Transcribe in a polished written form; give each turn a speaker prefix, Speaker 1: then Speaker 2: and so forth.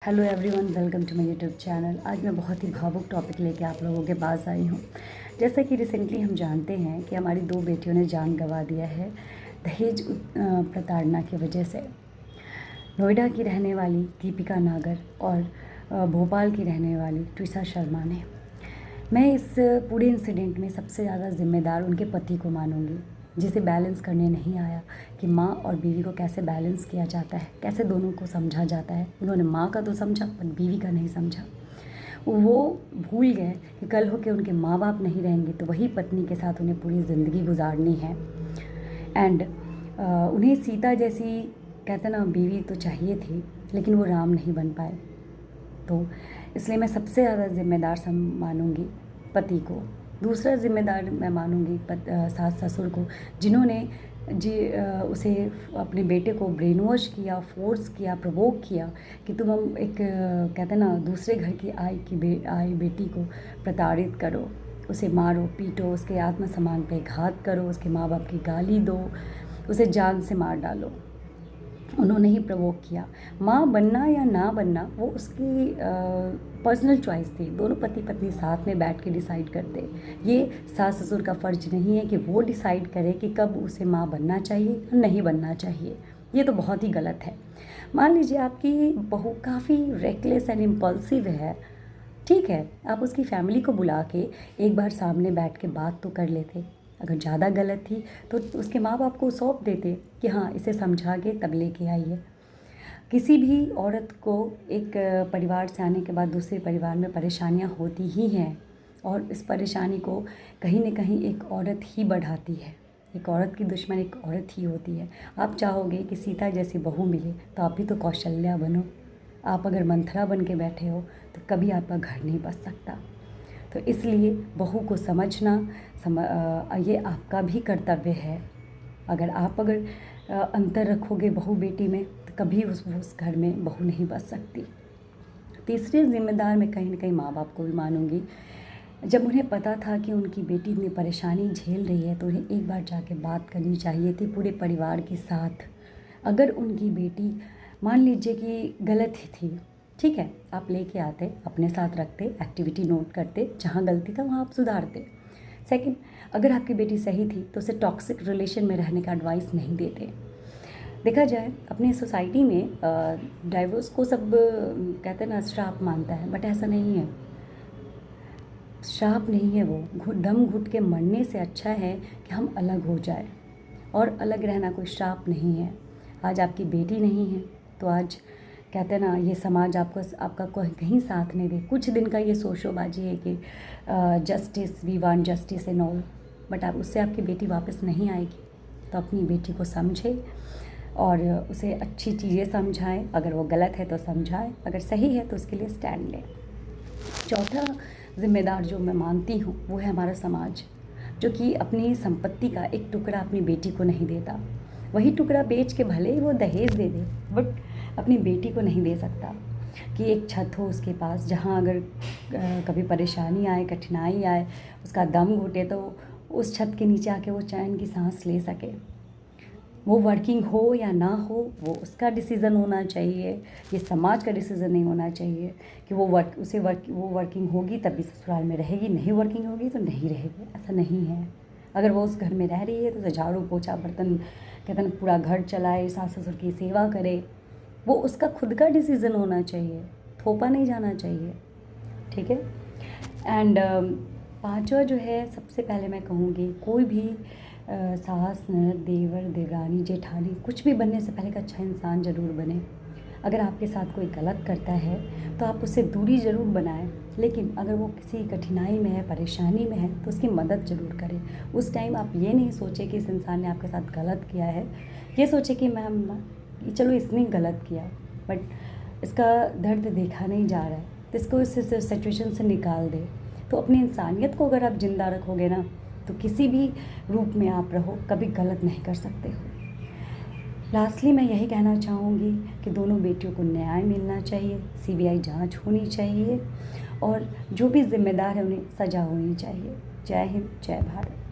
Speaker 1: Hello everyone, welcome to my YouTube channel. आज मैं बहुत ही भावुक टॉपिक लेके आप लोगों के पास आई हूँ। जैसा कि रिसेंटली हम जानते हैं कि हमारी 2 बेटियों ने जान गंवा दिया है दहेज प्रताड़ना की वजह से। नोएडा की रहने वाली दीपिका नागर और भोपाल की रहने वाली ट्विसा शर्मा ने। मैं इस पूरे इंसिडेंट में सबसे ज़्यादा ज़िम्मेदार उनके पति को मानूंगी, जिसे बैलेंस करने नहीं आया कि माँ और बीवी को कैसे बैलेंस किया जाता है, कैसे दोनों को समझा जाता है। उन्होंने माँ का तो समझा पर बीवी का नहीं समझा। वो भूल गए कि कल हो के उनके माँ बाप नहीं रहेंगे तो वही पत्नी के साथ उन्हें पूरी ज़िंदगी गुजारनी है। एंड उन्हें सीता जैसी कहते ना बीवी तो चाहिए थी, लेकिन वो राम नहीं बन पाए। तो इसलिए मैं सबसे ज़्यादा ज़िम्मेदार मानूंगी पति को। दूसरा ज़िम्मेदार मैं मानूंगी सास ससुर को, जिन्होंने उसे अपने बेटे को ब्रेन वॉश किया, फोर्स किया, प्रवोक किया कि तुम हम एक कहते ना दूसरे घर की आई बेटी को प्रताड़ित करो, उसे मारो पीटो, उसके आत्मसम्मान पे घात करो, उसके माँ बाप की गाली दो, उसे जान से मार डालो। उन्होंने ही प्रवोक किया। माँ बनना या ना बनना वो उसकी पर्सनल चॉइस थी। दोनों पति पत्नी साथ में बैठ के डिसाइड करते। ये सास ससुर का फ़र्ज नहीं है कि वो डिसाइड करे कि कब उसे माँ बनना चाहिए या नहीं बनना चाहिए। ये तो बहुत ही गलत है। मान लीजिए आपकी बहू काफ़ी रेकलेस एंड इम्पल्सिव है, ठीक है, आप उसकी फैमिली को बुला के एक बार सामने बैठ के बात तो कर लेते। अगर ज़्यादा गलत थी तो उसके माँ बाप को सौंप देते कि हाँ, इसे समझा के तब लेके आइए। किसी भी औरत को एक परिवार से आने के बाद दूसरे परिवार में परेशानियाँ होती ही हैं, और इस परेशानी को कहीं न कहीं एक औरत ही बढ़ाती है। एक औरत की दुश्मन एक औरत ही होती है। आप चाहोगे कि सीता जैसी बहू मिले तो आप भी तो कौशल्या बनो। आप अगर मंथरा बन के बैठे हो तो कभी आपका घर नहीं बस सकता। तो इसलिए बहू को समझना ये आपका भी कर्तव्य है। अगर अंतर रखोगे बहू बेटी में तो कभी उस घर में बहू नहीं बस सकती। तीसरे ज़िम्मेदार मैं कहीं ना कहीं माँ बाप को भी मानूंगी। जब उन्हें पता था कि उनकी बेटी इतनी परेशानी झेल रही है तो उन्हें एक बार जाके बात करनी चाहिए थी पूरे परिवार के साथ। अगर उनकी बेटी मान लीजिए कि गलत ही थी, ठीक है, आप लेके आते, अपने साथ रखते, एक्टिविटी नोट करते, जहाँ गलती था वहाँ आप सुधारते। सेकंड, अगर आपकी बेटी सही थी तो उसे टॉक्सिक रिलेशन में रहने का एडवाइस नहीं देते। देखा जाए अपनी सोसाइटी में डाइवोर्स को सब कहते हैं ना श्राप मानता है, बट ऐसा नहीं है। श्राप नहीं है वो, दम घुट के मरने से अच्छा है कि हम अलग हो जाए। और अलग रहना कोई श्राप नहीं है। आज आपकी बेटी नहीं है तो आज कहते हैं ना ये समाज आपका कहीं साथ नहीं दे। कुछ दिन का ये शोशोबाजी है कि justice, we want justice and all, but आप उससे आपकी बेटी वापस नहीं आएगी। तो अपनी बेटी को समझे और उसे अच्छी चीज़ें समझाएं। अगर वो गलत है तो समझाएं, अगर सही है तो उसके लिए स्टैंड लें। चौथा जिम्मेदार जो मैं मानती हूँ वो है हमारा समाज, जो कि अपनी संपत्ति का एक टुकड़ा अपनी बेटी को नहीं देता। वही टुकड़ा बेच के भले ही वो दहेज दे दे, बट अपनी बेटी को नहीं दे सकता। कि एक छत हो उसके पास, जहाँ अगर कभी परेशानी आए, कठिनाई आए, उसका दम घुटे तो उस छत के नीचे आके वो चैन की सांस ले सके। वो वर्किंग हो या ना हो वो उसका डिसीज़न होना चाहिए, ये समाज का डिसीज़न नहीं होना चाहिए कि वो वर्किंग होगी तभी ससुराल में रहेगी, नहीं वर्किंग होगी तो नहीं रहेगी। ऐसा नहीं है। अगर वो उस घर में रह रही है तो उसे झाड़ू पोछा बर्तन कहते हैं पूरा घर चलाए, सास ससुर की सेवा करे। वो उसका खुद का डिसीज़न होना चाहिए, थोपा नहीं जाना चाहिए, ठीक है। एंड पांचवा जो है, सबसे पहले मैं कहूँगी कोई भी सास, ननद, देवर, देवरानी, जेठानी कुछ भी बनने से पहले एक अच्छा इंसान ज़रूर बने। अगर आपके साथ कोई गलत करता है तो आप उससे दूरी ज़रूर बनाएं, लेकिन अगर वो किसी कठिनाई में है, परेशानी में है तो उसकी मदद ज़रूर करें। उस टाइम आप ये नहीं सोचें कि इस इंसान ने आपके साथ गलत किया है, ये सोचें कि चलो इसने गलत किया बट इसका दर्द देखा नहीं जा रहा है तो इसको इस सिचुएशन से निकाल दे। तो अपनी इंसानियत को अगर आप ज़िंदा रखोगे ना तो किसी भी रूप में आप रहो, कभी गलत नहीं कर सकते हो। लास्टली मैं यही कहना चाहूँगी कि दोनों बेटियों को न्याय मिलना चाहिए, सीबीआई जांच होनी चाहिए और जो भी जिम्मेदार है उन्हें सज़ा होनी चाहिए। जय हिंद, जय भारत।